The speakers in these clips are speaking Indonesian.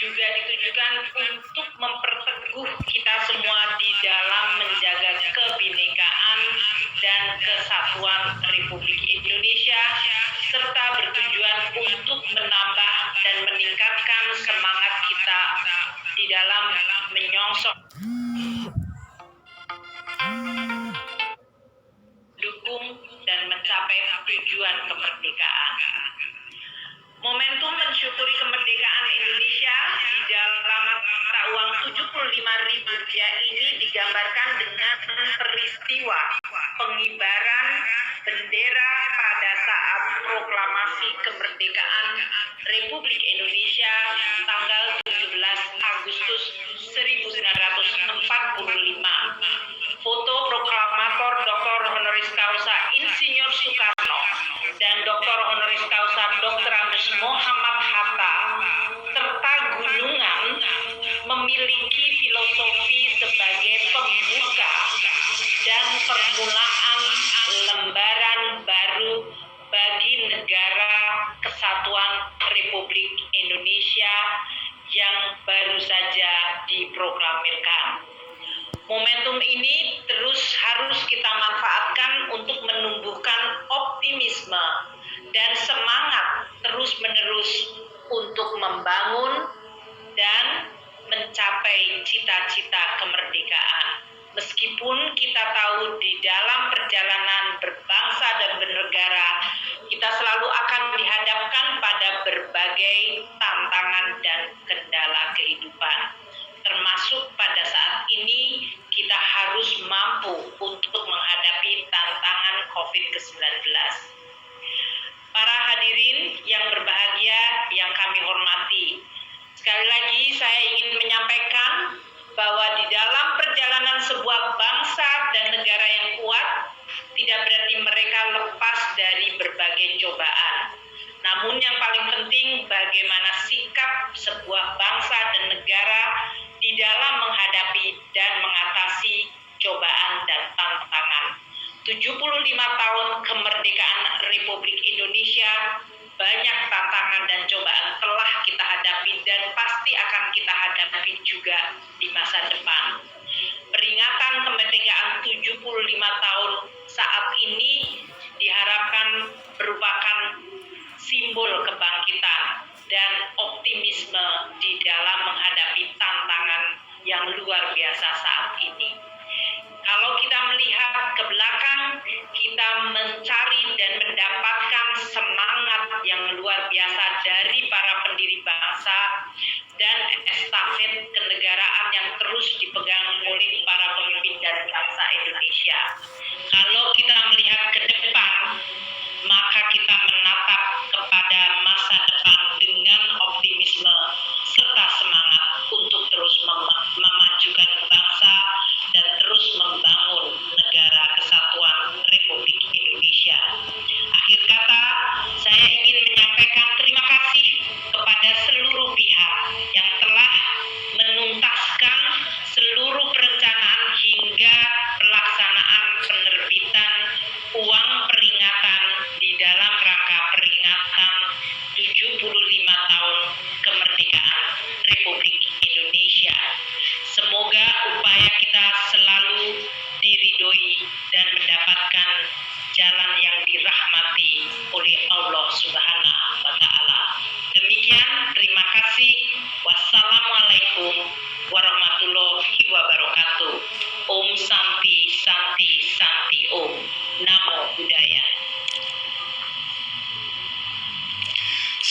juga ditujukan untuk memperteguh kita semua di dalam menjaga kebinekaan dan kesatuan Republik Indonesia, serta bertujuan untuk menambah dan meningkatkan semangat kita di dalam menyongsong dukung dan mencapai tujuan kemerdekaan. Momentum mensyukuri kemerdekaan Indonesia di dalam mata uang Rp75.000 ini digambarkan dengan peristiwa pengibaran bendera pada saat proklamasi kemerdekaan Republik Indonesia tanggal 17 Agustus 1945. Foto proklamator Dr. Honoris Causa Insinyur Soekarno dan Dr. Honoris Causa Dr. Andes Muhammad Hatta serta gunungan memiliki filosofi sebagai pembuka dan permulaan lembaran baru bagi negara kesatuan Republik Indonesia yang baru saja diproklamirkan. Momentum ini terus harus kita manfaatkan untuk menumbuhkan optimisme dan semangat terus-menerus untuk membangun dan mencapai cita-cita kemerdekaan. Meskipun kita tahu di dalam perjalanan berbangsa dan bernegara, kita selalu akan dihadapkan pada berbagai tantangan dan kendala kehidupan. Termasuk pada saat ini kita harus mampu untuk menghadapi tantangan COVID-19. Para hadirin yang berbahagia yang kami hormati, sekali lagi saya ingin menyampaikan bahwa di dalam perjalanan sebuah bangsa dan negara yang kuat, tidak berarti mereka lepas dari berbagai cobaan. Namun yang paling penting bagaimana sikap sebuah bangsa dan negara di dalam menghadapi dan mengatasi cobaan dan tantangan. 75 tahun kemerdekaan Republik Indonesia, banyak tantangan dan cobaan telah kita hadapi dan pasti akan kita hadapi juga di masa depan. Peringatan kemerdekaan 75 tahun saat ini diharapkan merupakan simbol kebangkitan dan optimisme di dalam menghadapi tantangan yang luar biasa saat ini. Kalau kita melihat ke belakang, kita mencari dan mendapatkan semangat yang luar biasa dari para pendiri bangsa dan estafet kenegaraan yang terus dipegang oleh para pemimpin dan bangsa Indonesia. Kalau kita melihat ke depan, maka kita menatap kepada masa depan dengan optimisme serta semangat untuk terus memajukan bangsa dan terus membangun negara kesatuan Republik Indonesia. Akhir kata, saya ingin menyampaikan terima kasih kepada seluruh pihak yang telah menuntaskan seluruh perencanaan hingga pelaksanaan penerbitan uang peringatan di dalam rangka peringatan 75 tahun kemerdekaan Republik Indonesia. Semoga upaya kita selalu diridhoi dan mendapatkan jalan yang dirahmati oleh Allah Subhanahu wa Ta'ala. Demikian, terima kasih. Wassalamualaikum warahmatullahi wabarakatuh. Om Santi Santi Santi Om. Namo Buddhaya.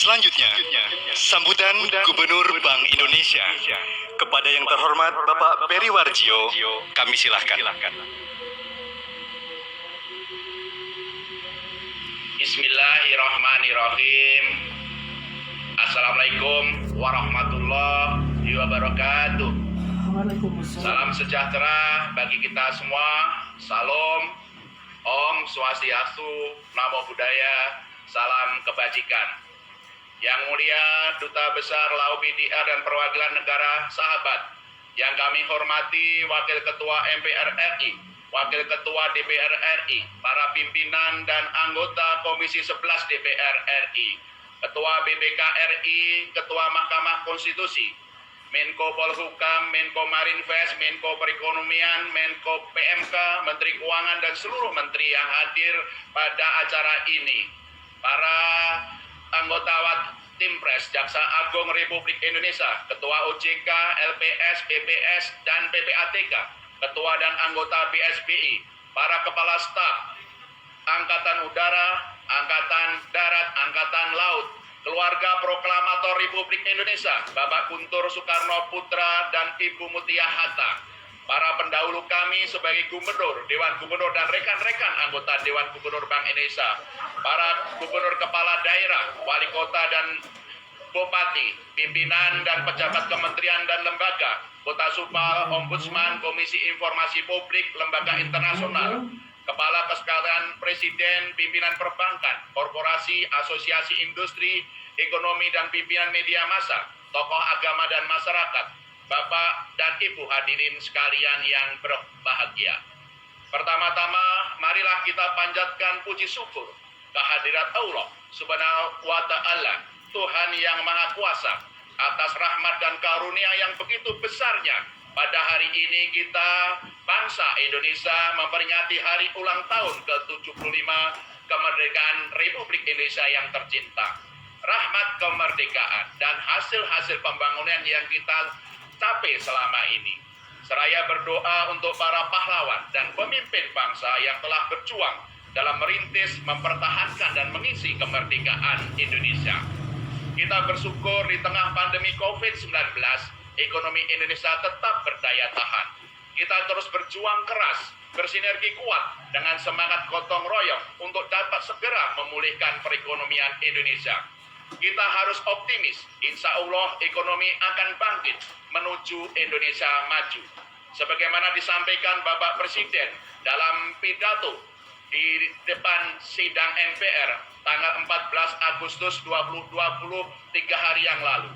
Selanjutnya, sambutan Gubernur Bank Indonesia. Kepada yang terhormat Bapak Peri Warjio, kami silahkan. Bismillahirrahmanirrahim. Assalamualaikum warahmatullahi wabarakatuh. Salam sejahtera bagi kita semua. Salam, Om Swastiastu, Namo Buddhaya, salam kebajikan. Yang mulia Duta Besar Lau PDR dan Perwakilan Negara Sahabat, yang kami hormati Wakil Ketua MPR RI, Wakil Ketua DPR RI, para pimpinan dan anggota Komisi 11 DPR RI, Ketua BPK RI, Ketua Mahkamah Konstitusi, Menko Polhukam, Menko Marinvest, Menko Perekonomian, Menko PMK, Menteri Keuangan, dan seluruh menteri yang hadir pada acara ini. Para anggota Timpres, Jaksa Agung Republik Indonesia, Ketua OJK, LPS, BPS, dan PPATK, Ketua dan anggota BSBI, para kepala staf, Angkatan Udara, Angkatan Darat, Angkatan Laut, keluarga proklamator Republik Indonesia, Bapak Guntur Soekarno Putra dan Ibu Mutia Hatta, para pendahulu kami sebagai gubernur, Dewan Gubernur, dan rekan-rekan anggota Dewan Gubernur Bank Indonesia, para gubernur kepala daerah, wali kota dan bupati, pimpinan dan pejabat kementerian dan lembaga, Kota Supal, Ombudsman, Komisi Informasi Publik, lembaga internasional, Kepala Sekalian Presiden, pimpinan perbankan, korporasi, asosiasi industri, ekonomi, dan pimpinan media massa, tokoh agama dan masyarakat, Bapak dan Ibu hadirin sekalian yang berbahagia. Pertama-tama, marilah kita panjatkan puji syukur kehadirat Allah Subhanahu wa Ta'ala, Tuhan yang Maha Kuasa, atas rahmat dan karunia yang begitu besarnya. Pada hari ini kita, bangsa Indonesia, memperingati hari ulang tahun ke-75 kemerdekaan Republik Indonesia yang tercinta. Rahmat kemerdekaan dan hasil-hasil pembangunan yang kita capai selama ini, seraya berdoa untuk para pahlawan dan pemimpin bangsa yang telah berjuang dalam merintis, mempertahankan, dan mengisi kemerdekaan Indonesia. Kita bersyukur di tengah pandemi COVID-19, ekonomi Indonesia tetap berdaya tahan. Kita terus berjuang keras, bersinergi kuat dengan semangat gotong royong untuk dapat segera memulihkan perekonomian Indonesia. Kita harus optimis, insya Allah ekonomi akan bangkit menuju Indonesia maju. Sebagaimana disampaikan Bapak Presiden dalam pidato di depan sidang MPR tanggal 14 Agustus 2020, 3 hari yang lalu.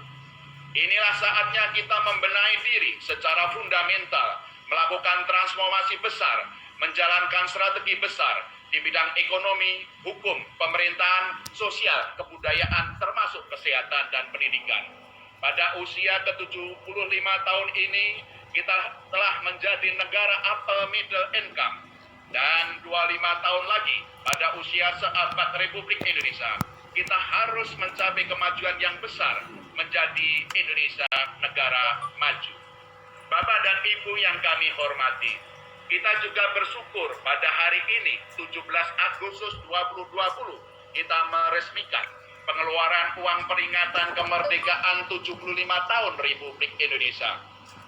Inilah saatnya kita membenahi diri secara fundamental, melakukan transformasi besar, menjalankan strategi besar di bidang ekonomi, hukum, pemerintahan, sosial, kebudayaan, termasuk kesehatan dan pendidikan. Pada usia ke-75 tahun ini, kita telah menjadi negara upper middle income. Dan 25 tahun lagi, pada usia seabad Republik Indonesia, kita harus mencapai kemajuan yang besar, menjadi Indonesia negara maju. Bapak dan Ibu yang kami hormati, kita juga bersyukur pada hari ini, 17 Agustus 2020, kita meresmikan pengeluaran uang peringatan kemerdekaan 75 tahun Republik Indonesia.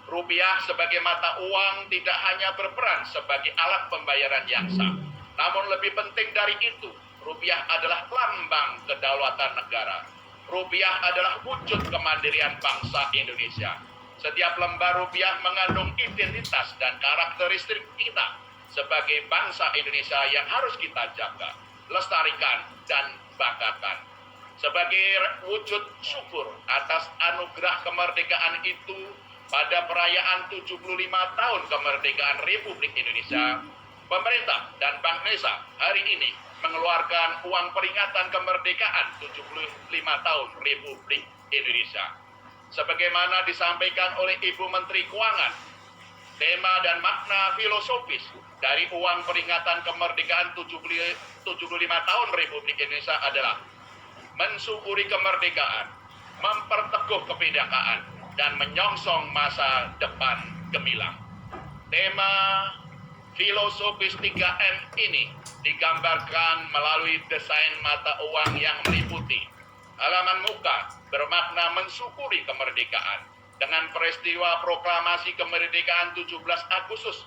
Rupiah sebagai mata uang tidak hanya berperan sebagai alat pembayaran yang sah, namun lebih penting dari itu, rupiah adalah lambang kedaulatan negara. Rupiah adalah wujud kemandirian bangsa Indonesia. Setiap lembar rupiah mengandung identitas dan karakteristik kita sebagai bangsa Indonesia yang harus kita jaga, lestarikan, dan banggakan. Sebagai wujud syukur atas anugerah kemerdekaan itu, pada perayaan 75 tahun kemerdekaan Republik Indonesia, pemerintah dan Bank Indonesia hari ini mengeluarkan uang peringatan kemerdekaan 75 tahun Republik Indonesia. Sebagaimana disampaikan oleh Ibu Menteri Keuangan, tema dan makna filosofis dari uang peringatan kemerdekaan 75 tahun Republik Indonesia adalah mensyukuri kemerdekaan, memperteguh kebinekaan, dan menyongsong masa depan gemilang. Tema filosofis 3M ini digambarkan melalui desain mata uang yang meliputi halaman muka bermakna mensyukuri kemerdekaan dengan peristiwa proklamasi kemerdekaan 17 Agustus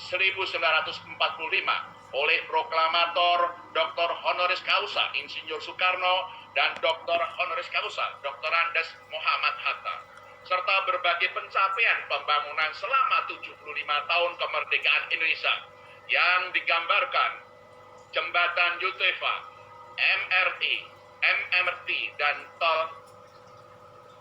1945 oleh proklamator Dr. Honoris Causa Insinyur Soekarno dan Dr. Honoris Causa Dr. Andes Muhammad Hatta, serta berbagai pencapaian pembangunan selama 75 tahun kemerdekaan Indonesia yang digambarkan jembatan Yutefa, MRT, dan tol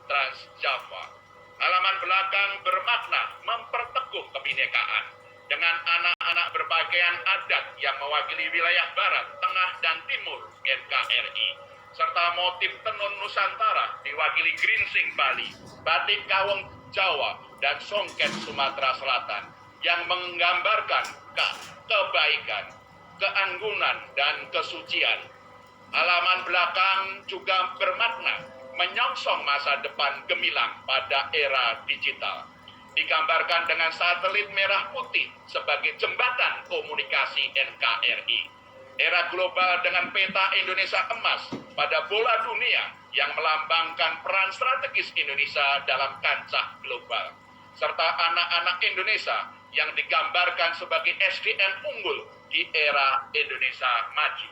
Trans Java. Halaman belakang bermakna memperteguh kebinekaan dengan anak-anak berpakaian adat yang mewakili wilayah barat, tengah, dan timur NKRI, serta motif tenun Nusantara diwakili geringsing Bali, batik Kawung Jawa, dan Songket Sumatera Selatan yang menggambarkan kebaikan, keanggunan, dan kesucian. Halaman belakang juga bermakna menyongsong masa depan gemilang pada era digital. Digambarkan dengan satelit merah putih sebagai jembatan komunikasi NKRI. Era global dengan peta Indonesia emas pada bola dunia yang melambangkan peran strategis Indonesia dalam kancah global. Serta anak-anak Indonesia yang digambarkan sebagai SDM unggul di era Indonesia maju.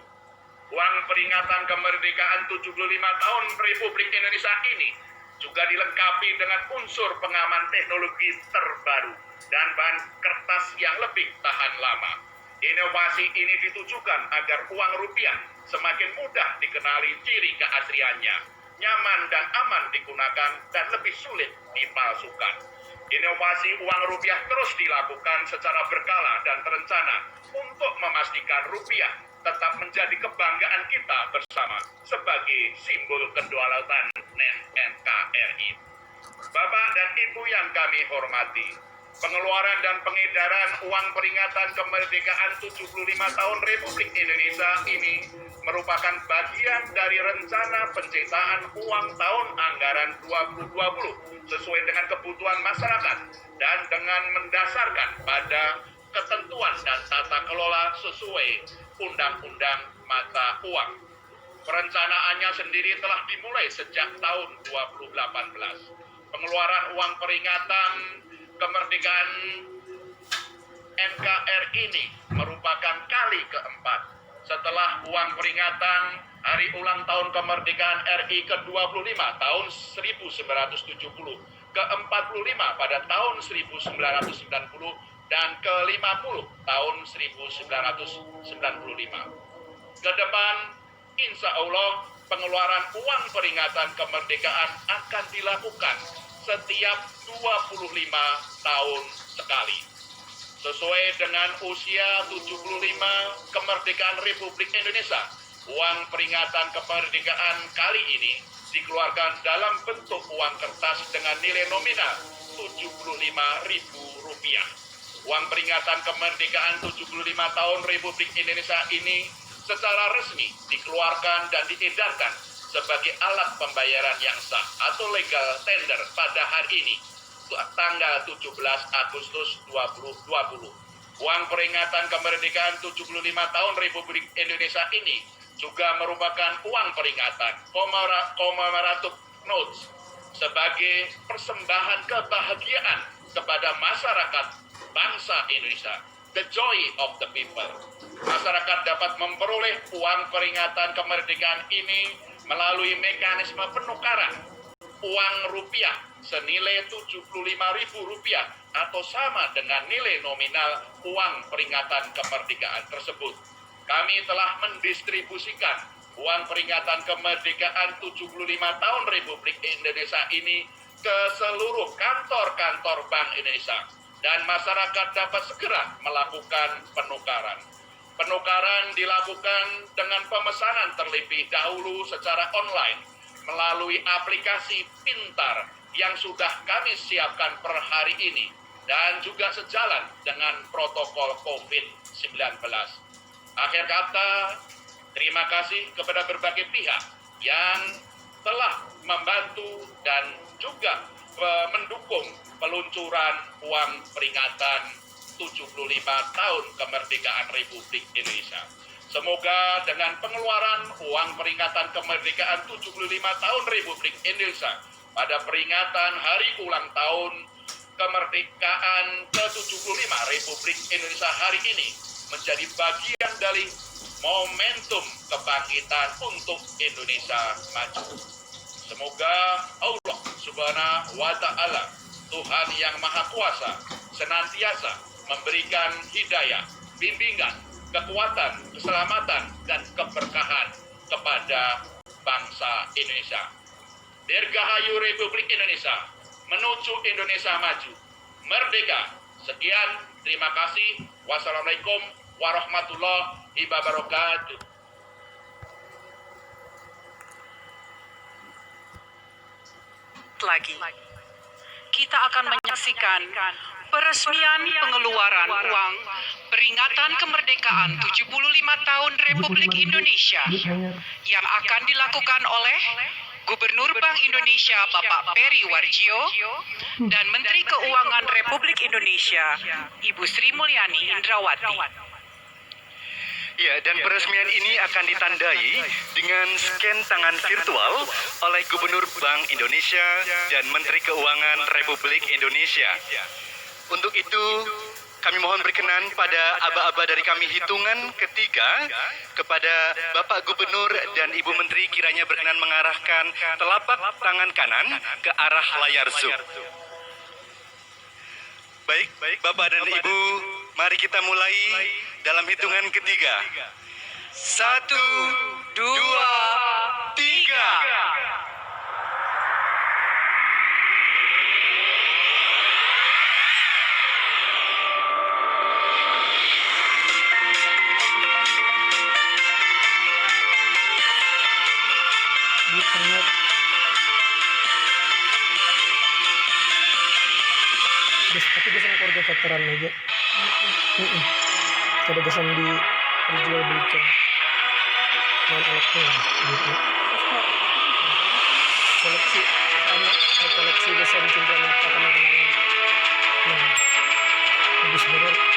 Uang peringatan kemerdekaan 75 tahun Republik Indonesia ini juga dilengkapi dengan unsur pengaman teknologi terbaru dan bahan kertas yang lebih tahan lama. Inovasi ini ditujukan agar uang rupiah semakin mudah dikenali ciri keasliannya, nyaman dan aman digunakan, dan lebih sulit dipalsukan. Inovasi uang rupiah terus dilakukan secara berkala dan terencana untuk memastikan rupiah tetap menjadi kebanggaan kita bersama sebagai simbol kedaulatan NKRI. Bapak dan Ibu yang kami hormati, pengeluaran dan pengedaran uang peringatan kemerdekaan 75 tahun Republik Indonesia ini merupakan bagian dari rencana penciptaan uang tahun anggaran 2020 sesuai dengan kebutuhan masyarakat dan dengan mendasarkan pada ketentuan dan tata kelola sesuai Undang-Undang Mata Uang. Perencanaannya sendiri telah dimulai sejak tahun 2018. Pengeluaran uang peringatan kemerdekaan NKRI ini merupakan kali keempat setelah uang peringatan Hari Ulang Tahun Kemerdekaan RI ke-25 tahun 1970, ke-45 pada tahun 1990, dan ke-50 tahun 1995. Ke depan, insya Allah, pengeluaran uang peringatan kemerdekaan akan dilakukan setiap 25 tahun sekali. Sesuai dengan usia 75 kemerdekaan Republik Indonesia, uang peringatan kemerdekaan kali ini dikeluarkan dalam bentuk uang kertas dengan nilai nominal Rp75.000. Uang peringatan kemerdekaan 75 tahun Republik Indonesia ini secara resmi dikeluarkan dan diedarkan sebagai alat pembayaran yang sah atau legal tender pada hari ini, tanggal 17 Agustus 2020. Uang peringatan kemerdekaan 75 tahun Republik Indonesia ini juga merupakan uang peringatan commemorative notes sebagai persembahan kebahagiaan kepada masyarakat bangsa Indonesia, the joy of the people. Masyarakat dapat memperoleh uang peringatan kemerdekaan ini melalui mekanisme penukaran uang rupiah senilai Rp75.000 atau sama dengan nilai nominal uang peringatan kemerdekaan tersebut. Kami telah mendistribusikan uang peringatan kemerdekaan 75 tahun Republik Indonesia ini ke seluruh kantor-kantor Bank Indonesia, dan masyarakat dapat segera melakukan penukaran. Penukaran dilakukan dengan pemesanan terlebih dahulu secara online melalui aplikasi pintar yang sudah kami siapkan per hari ini dan juga sejalan dengan protokol COVID-19. Akhir kata, terima kasih kepada berbagai pihak yang telah membantu dan juga mendukung peluncuran uang peringatan 75 tahun kemerdekaan Republik Indonesia. Semoga dengan pengeluaran uang peringatan kemerdekaan 75 tahun Republik Indonesia pada peringatan Hari Ulang Tahun Kemerdekaan ke-75 Republik Indonesia hari ini menjadi bagian dari momentum kebangkitan untuk Indonesia maju. Semoga Allah Subhanahu wa Ta'ala, Tuhan yang Maha Kuasa, senantiasa memberikan hidayah, bimbingan, kekuatan, keselamatan, dan keberkahan kepada bangsa Indonesia. Dirgahayu Republik Indonesia, menuju Indonesia maju, merdeka. Sekian, terima kasih. Wassalamualaikum warahmatullahi wabarakatuh. Lagi. kita akan menyaksikan peresmian pengeluaran uang peringatan kemerdekaan 75 tahun Republik Indonesia yang akan dilakukan oleh Gubernur Bank Indonesia Bapak Peri Warjio dan Menteri Keuangan Republik Indonesia Ibu Sri Mulyani Indrawati. Ya, dan peresmian ini akan ditandai dengan scan tangan virtual oleh Gubernur Bank Indonesia dan Menteri Keuangan Republik Indonesia. Untuk itu, kami mohon berkenan pada aba-aba dari kami hitungan ketiga kepada Bapak Gubernur dan Ibu Menteri kiranya berkenan mengarahkan telapak tangan kanan ke arah layar Zoom. Baik, Bapak dan Ibu, mari kita mulai dalam hitungan ketiga. 1, 2, 3. Tapi kesan keluarga veteran aja. Ada kesan dijual belikan non elektronik gitu. Koleksi kesan cinta mata kenangan. Bagus banget.